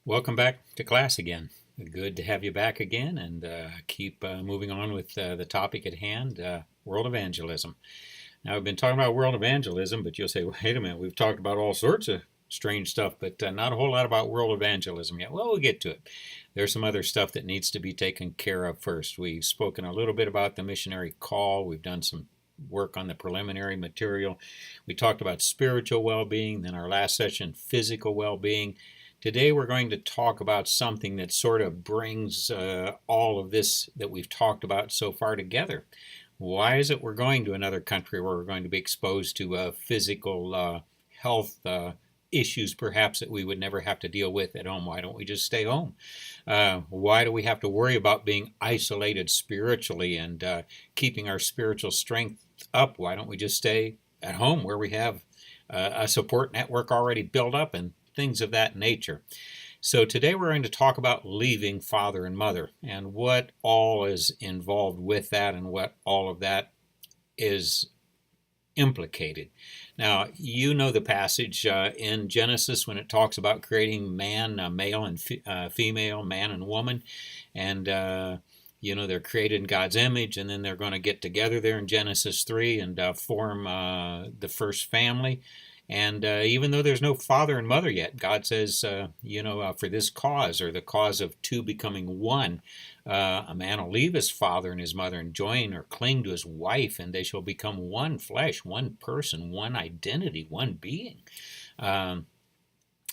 Welcome back to class again. Good to have you back again and keep moving on with the topic at hand, world evangelism. Now, we've been talking about world evangelism, but you'll say, wait a minute, we've talked about all sorts of strange stuff, but not a whole lot about world evangelism yet. Well, we'll get to it. There's some other stuff that needs to be taken care of first. We've spoken a little bit about the missionary call. We've done some work on the preliminary material. We talked about spiritual well-being, then our last session, physical well-being. Today we're going to talk about something that sort of brings all of this that we've talked about so far together. Why is it we're going to another country where we're going to be exposed to physical health issues perhaps that we would never have to deal with at home? Why don't we just stay home? Why do we have to worry about being isolated spiritually and keeping our spiritual strength up? Why don't we just stay at home where we have a support network already built up and things of that nature? So today we're going to talk about leaving father and mother and what all is involved with that and what all of that is implicated. Now, you know the passage in Genesis when it talks about creating man, male and female, man and woman, and they're created in God's image, and then they're going to get together there in Genesis 3 and form the first family. And even though there's no father and mother yet, God says, for this cause, or the cause of two becoming one, a man will leave his father and his mother and join or cling to his wife, and they shall become one flesh, one person, one identity, one being.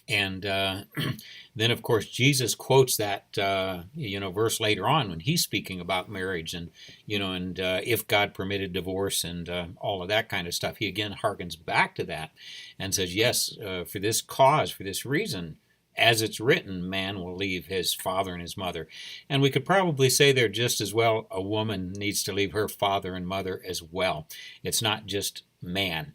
And then, of course, Jesus quotes that, verse later on when he's speaking about marriage and if God permitted divorce and all of that kind of stuff. He again harkens back to that and says, yes, for this cause, for this reason, as it's written, man will leave his father and his mother. And we could probably say there just as well a woman needs to leave her father and mother as well. It's not just man.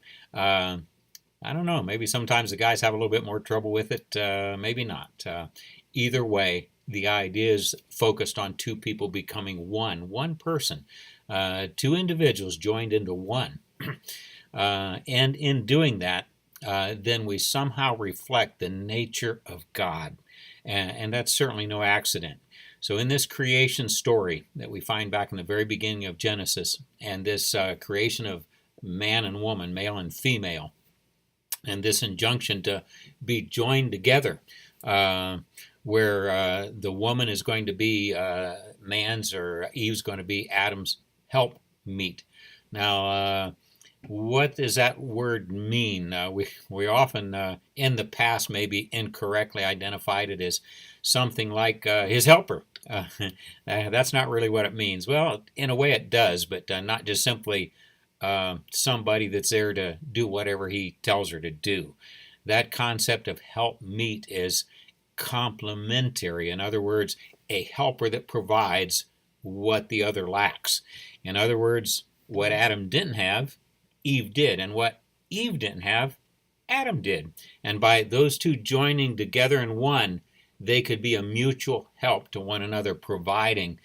I don't know, maybe sometimes the guys have a little bit more trouble with it, maybe not. Either way, the idea is focused on two people becoming one person, two individuals joined into one. And in doing that, then we somehow reflect the nature of God. And that's certainly no accident. So in this creation story that we find back in the very beginning of Genesis, and this creation of man and woman, male and female, and this injunction to be joined together, where the woman is going to be man's, or Eve's going to be Adam's help meet. Now, what does that word mean? We often, in the past, maybe incorrectly identified it as something like his helper. That's not really what it means. Well, in a way it does, but not just simply somebody that's there to do whatever he tells her to do. That concept of help meet is complementary. In other words, a helper that provides what the other lacks. In other words, what Adam didn't have, Eve did, and what Eve didn't have, Adam did. And by those two joining together in one, they could be a mutual help to one another, providing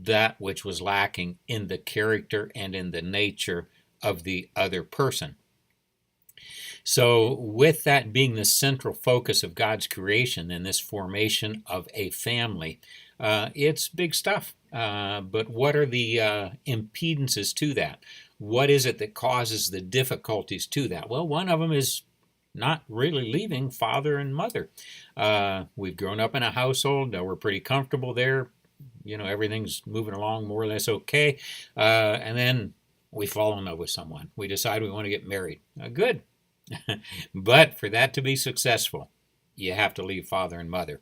that which was lacking in the character and in the nature of the other person. So with that being the central focus of God's creation and this formation of a family, it's big stuff. But what are the impedances to that? What is it that causes the difficulties to that? Well, one of them is not really leaving father and mother. We've grown up in a household. We're pretty comfortable there. Everything's moving along more or less okay. And then we fall in love with someone. We decide we want to get married. Good. But for that to be successful, you have to leave father and mother.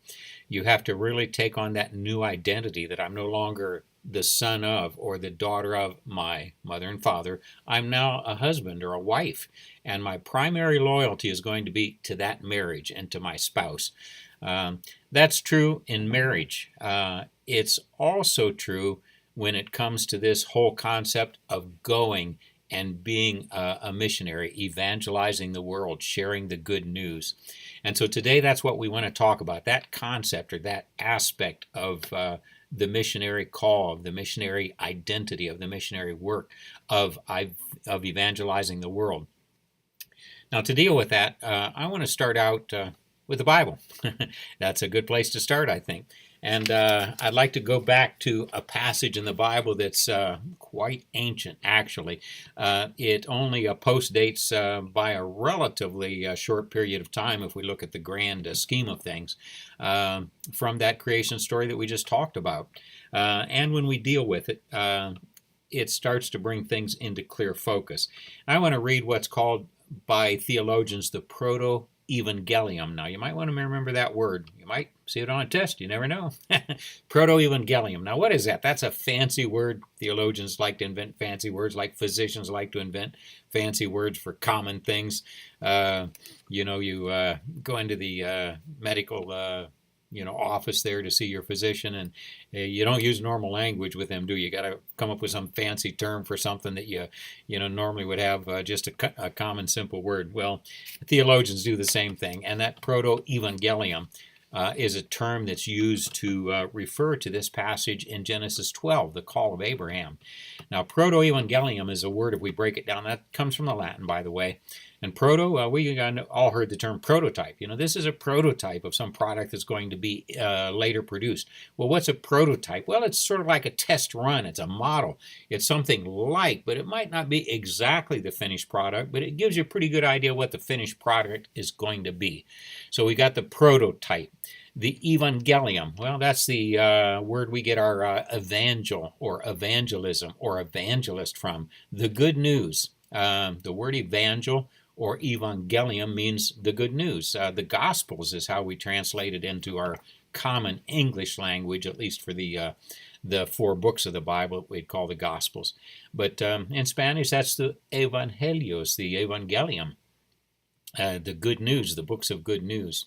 You have to really take on that new identity that I'm no longer the son of or the daughter of my mother and father. I'm now a husband or a wife, and my primary loyalty is going to be to that marriage and to my spouse. That's true in marriage. It's also true when it comes to this whole concept of going and being a missionary, evangelizing the world, sharing the good news. And so today that's what we want to talk about, that concept or that aspect of the missionary call, of the missionary identity, of the missionary work, of evangelizing the world. Now, to deal with that, I want to start out with the Bible. That's a good place to start, I think. And I'd like to go back to a passage in the Bible that's quite ancient, actually. It only postdates by a relatively short period of time if we look at the grand scheme of things from that creation story that we just talked about. And when we deal with it, it starts to bring things into clear focus. I want to read what's called by theologians the Proto-Evangelium. Now, you might want to remember that word. You might see it on a test. You never know. Proto-Evangelium. Now, what is that? That's a fancy word. Theologians like to invent fancy words, like physicians like to invent fancy words for common things. You go into the medical office there to see your physician, and you don't use normal language with them, do you? You got to come up with some fancy term for something that you normally would have just a common simple word. Well, theologians do the same thing, and that proto-evangelium is a term that's used to refer to this passage in Genesis 12, the call of Abraham. Now, proto-evangelium is a word, if we break it down, that comes from the Latin, by the way. And proto, we all heard the term prototype. This is a prototype of some product that's going to be later produced. Well, what's a prototype? Well, it's sort of like a test run. It's a model. It's something like, but it might not be exactly the finished product, but it gives you a pretty good idea what the finished product is going to be. So we got the prototype. The evangelium, well, that's the word we get our evangel or evangelism or evangelist from. The good news. The word evangel or evangelium means the good news. The Gospels is how we translate it into our common English language, at least for the 4 books of the Bible we'd call the Gospels. But in Spanish, that's the Evangelios, the Evangelium, the good news, the books of good news.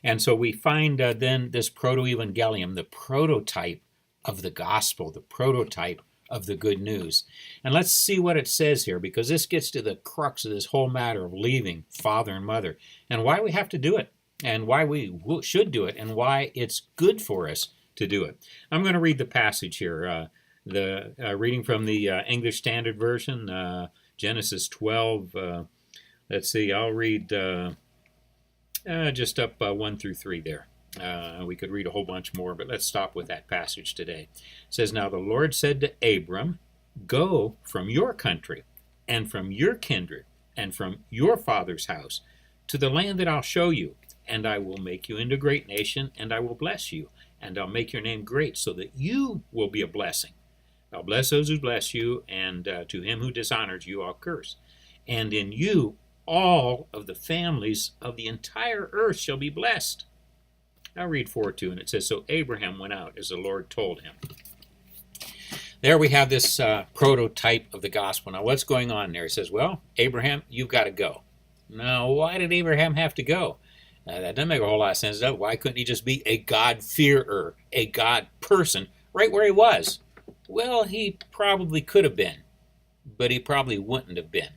And so we find then this proto-evangelium, the prototype of the Gospel, the prototype of the good news. And let's see what it says here, because this gets to the crux of this whole matter of leaving father and mother, and why we have to do it, and why we should do it, and why it's good for us to do it. I'm going to read the passage here, reading from the English Standard Version, Genesis 12. Let's see, I'll read just up 1 through 3 there. We could read a whole bunch more, but let's stop with that passage today. It says, "Now the Lord said to Abram, go from your country and from your kindred and from your father's house to the land that I'll show you, and I will make you into a great nation, and I will bless you, and I'll make your name great so that you will be a blessing. I'll bless those who bless you, and to him who dishonors you I'll curse. And in you all of the families of the entire earth shall be blessed." I'll read 4:2, and it says, "So Abraham went out as the Lord told him." There we have this prototype of the gospel. Now, what's going on there? It says, well, Abraham, you've got to go. Now, why did Abraham have to go? That doesn't make a whole lot of sense. Why couldn't he just be a God-fearer, a God person, right where he was? Well, he probably could have been, but he probably wouldn't have been.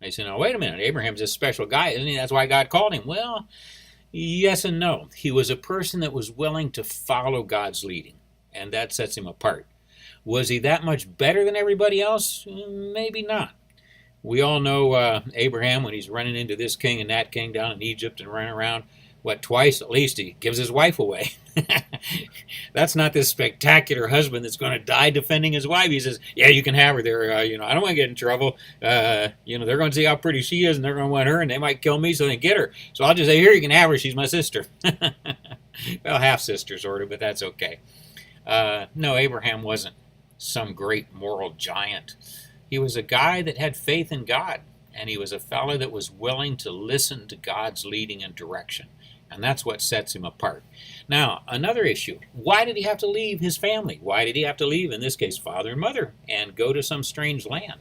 They say, now, wait a minute, Abraham's a special guy, isn't he? That's why God called him. Well, yes and no. He was a person that was willing to follow God's leading, and that sets him apart. Was he that much better than everybody else? Maybe not. We all know Abraham, when he's running into this king and that king down in Egypt and running around, twice at least, he gives his wife away. That's not this spectacular husband that's going to die defending his wife. He says, yeah, you can have her there. I don't want to get in trouble. They're going to see how pretty she is, and they're going to want her, and they might kill me, so they get her. So I'll just say, here, you can have her. She's my sister. Well, half-sister, sort of, but that's okay. No, Abraham wasn't some great moral giant. He was a guy that had faith in God, and he was a fellow that was willing to listen to God's leading and direction. And that's what sets him apart. Now, another issue. Why did he have to leave his family? Why did he have to leave, in this case, father and mother, and go to some strange land?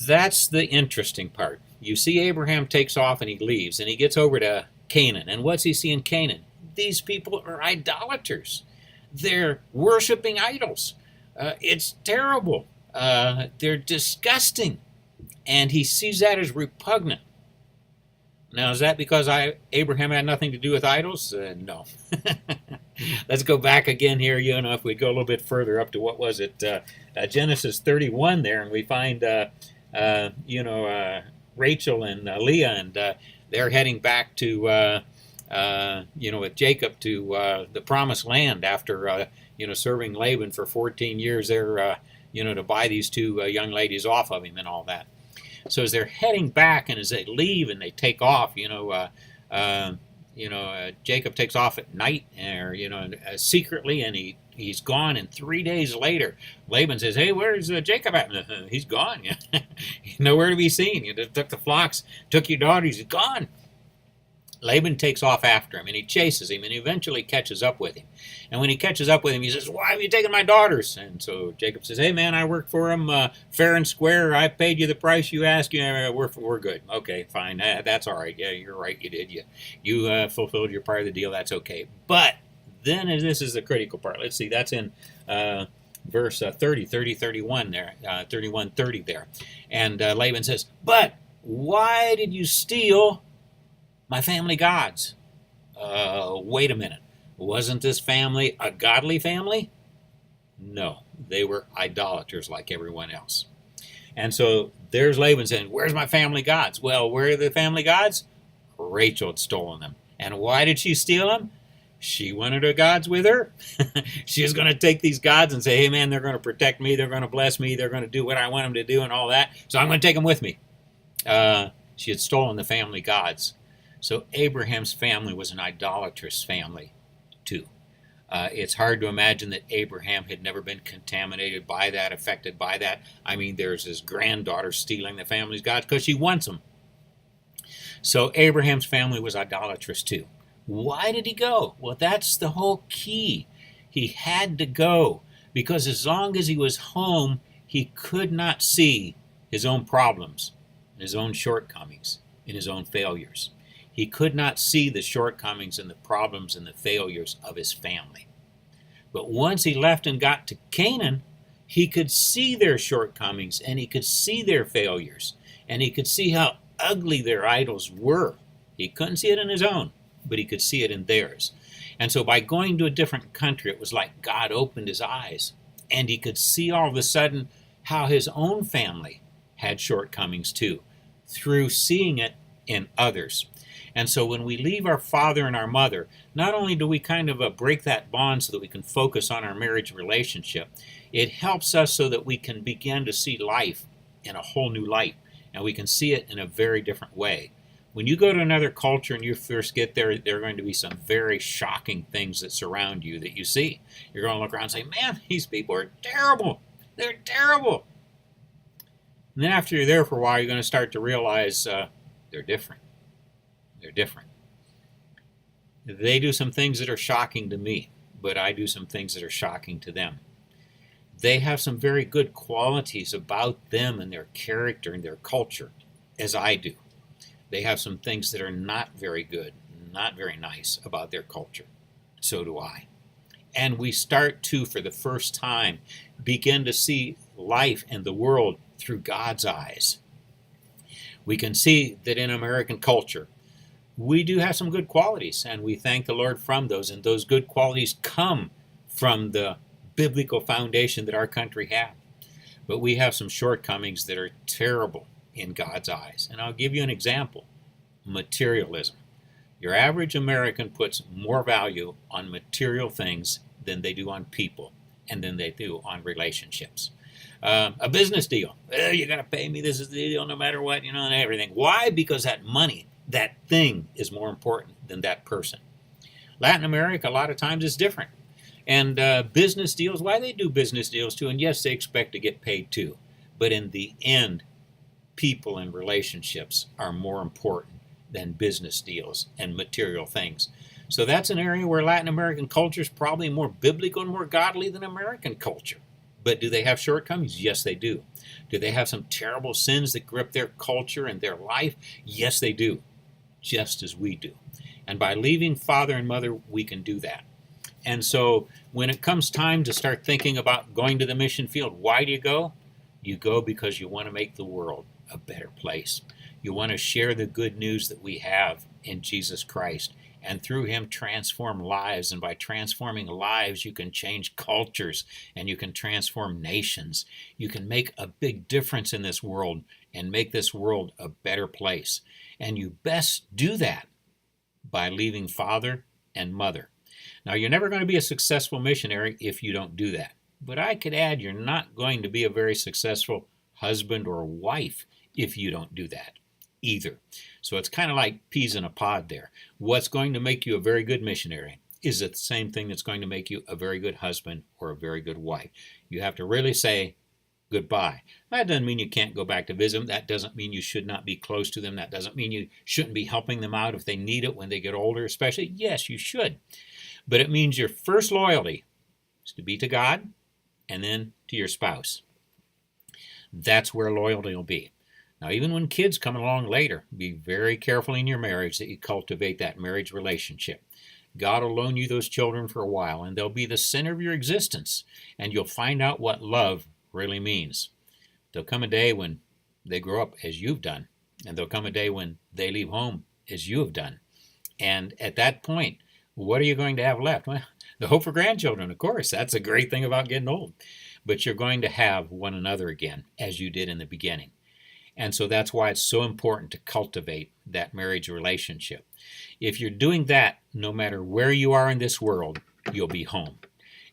That's the interesting part. You see, Abraham takes off and he leaves, and he gets over to Canaan. And what's he see in Canaan? These people are idolaters. They're worshiping idols. It's terrible. They're disgusting. And he sees that as repugnant. Now, is that because Abraham had nothing to do with idols? No. Let's go back again here, if we go a little bit further up to, what was it, Genesis 31 there, and we find, Rachel and Leah, and they're heading back to with Jacob to the promised land after, serving Laban for 14 years there, to buy these two young ladies off of him and all that. So as they're heading back and as they leave and they take off, Jacob takes off at night, or secretly, and he's gone. And 3 days later, Laban says, "Hey, where's Jacob at?" He's gone. He's nowhere to be seen. You took the flocks, took your daughters. He's gone. Laban takes off after him, and he chases him, and he eventually catches up with him. And when he catches up with him, he says, "Why have you taken my daughters?" And so Jacob says, "Hey, man, I worked for him fair and square. I paid you the price you asked. We're good. Okay, fine. That's all right. Yeah, you're right. You did. You fulfilled your part of the deal. That's okay." But then, this is the critical part. Let's see. That's in verse 31 there, 31:30 there. And Laban says, "But why did you steal my family gods?" Wait a minute. Wasn't this family a godly family? No, they were idolaters like everyone else. And so there's Laban saying, "Where's my family gods?" Well, where are the family gods? Rachel had stolen them. And why did she steal them? She wanted her gods with her. She was going to take these gods and say, "Hey, man, they're going to protect me. They're going to bless me. They're going to do what I want them to do and all that. So I'm going to take them with me." She had stolen the family gods. So Abraham's family was an idolatrous family too. It's hard to imagine that Abraham had never been contaminated by that, affected by that. I mean, there's his granddaughter stealing the family's gods because she wants them. So Abraham's family was idolatrous too. Why did he go? Well, that's the whole key. He had to go because as long as he was home, he could not see his own problems, his own shortcomings, and his own failures. He could not see the shortcomings and the problems and the failures of his family. But once he left and got to Canaan, he could see their shortcomings and he could see their failures and he could see how ugly their idols were. He couldn't see it in his own, but he could see it in theirs. And so by going to a different country, it was like God opened his eyes and he could see all of a sudden how his own family had shortcomings too, through seeing it in others. And so when we leave our father and our mother, not only do we kind of break that bond so that we can focus on our marriage relationship, it helps us so that we can begin to see life in a whole new light, and we can see it in a very different way. When you go to another culture and you first get there, there are going to be some very shocking things that surround you that you see. You're going to look around and say, "Man, these people are terrible. They're terrible." And then after you're there for a while, you're going to start to realize they're different. They're different. They do some things that are shocking to me, but I do some things that are shocking to them. They have some very good qualities about them and their character and their culture, as I do. They have some things that are not very good, not very nice about their culture. So do I. And we start to, for the first time, begin to see life and the world through God's eyes. We can see that in American culture, we do have some good qualities, and we thank the Lord from those. And those good qualities come from the biblical foundation that our country had. But we have some shortcomings that are terrible in God's eyes. And I'll give you an example. Materialism. Your average American puts more value on material things than they do on people and than they do on relationships. A business deal. Well, you got to pay me. This is the deal no matter what, and everything. Why? Because that money, that thing is more important than that person. Latin America, a lot of times, is different. And business deals, why they do business deals too, and yes, they expect to get paid too. But in the end, people and relationships are more important than business deals and material things. So that's an area where Latin American culture is probably more biblical and more godly than American culture. But do they have shortcomings? Yes, they do. Do they have some terrible sins that grip their culture and their life? Yes, they do. Just as we do. And by leaving father and mother, we can do that. And so when it comes time to start thinking about going to the mission field, why do you go? You go because you want to make the world a better place. You want to share the good news that we have in Jesus Christ, and through him transform lives. And by transforming lives, you can change cultures and you can transform nations. You can make a big difference in this world and make this world a better place. And you best do that by leaving father and mother. Now, you're never going to be a successful missionary if you don't do that. But I could add, you're not going to be a very successful husband or wife if you don't do that either. So it's kind of like peas in a pod there. What's going to make you a very good missionary is it the same thing that's going to make you a very good husband or a very good wife. You have to really say goodbye. That doesn't mean you can't go back to visit them. That doesn't mean you should not be close to them. That doesn't mean you shouldn't be helping them out if they need it when they get older, especially. Yes, you should. But it means your first loyalty is to be to God and then to your spouse. That's where loyalty will be. Now, even when kids come along later, be very careful in your marriage that you cultivate that marriage relationship. God will loan you those children for a while, and they'll be the center of your existence, and you'll find out what love really means. There'll come a day when they grow up as you've done, and there'll come a day when they leave home as you have done. And at that point, what are you going to have left? Well, the hope for grandchildren, of course. That's a great thing about getting old. But you're going to have one another again, as you did in the beginning. And so that's why it's so important to cultivate that marriage relationship. If you're doing that, no matter where you are in this world, you'll be home.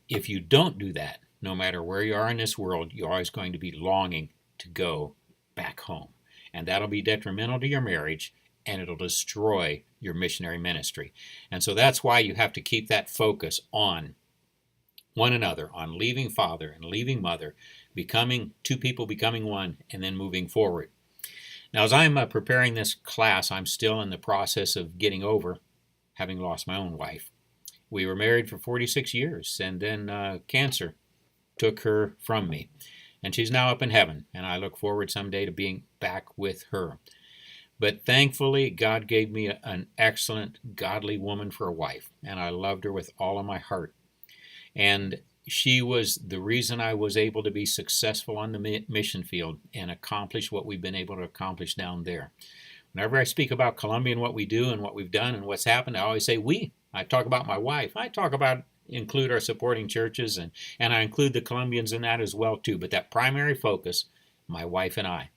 If you don't do that, no matter where you are in this world, you're always going to be longing to go back home. And that'll be detrimental to your marriage, and it'll destroy your missionary ministry. And so that's why you have to keep that focus on one another, on leaving father and leaving mother, becoming two people, becoming one, and then moving forward. Now, as I'm preparing this class, I'm still in the process of getting over having lost my own wife. We were married for 46 years, and then cancer took her from me. And she's now up in heaven, and I look forward someday to being back with her. But thankfully, God gave me an excellent, godly woman for a wife, and I loved her with all of my heart. And she was the reason I was able to be successful on the mission field and accomplish what we've been able to accomplish down there. Whenever I speak about Colombia and what we do and what we've done and what's happened, I always say we. I talk about my wife. I talk about include our supporting churches, and I include the Colombians in that as well too. But that primary focus, my wife and I.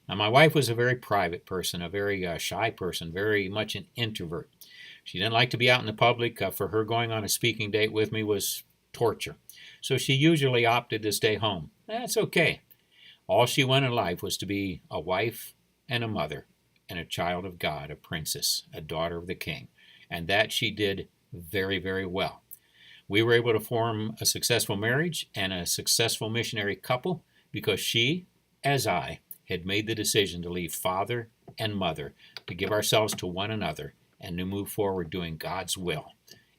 Now, my wife was a very private person, a very shy person, very much an introvert. She didn't like to be out in the public. For her, going on a speaking date with me was torture. So she usually opted to stay home. That's okay. All she wanted in life was to be a wife and a mother and a child of God, a princess, a daughter of the King. And that she did very, very well. We were able to form a successful marriage and a successful missionary couple because she, as I, had made the decision to leave father and mother, to give ourselves to one another, and to move forward doing God's will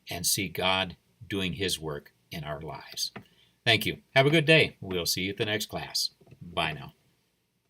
and see God doing His work in our lives. Thank you. Have a good day. We'll see you at the next class. Bye now.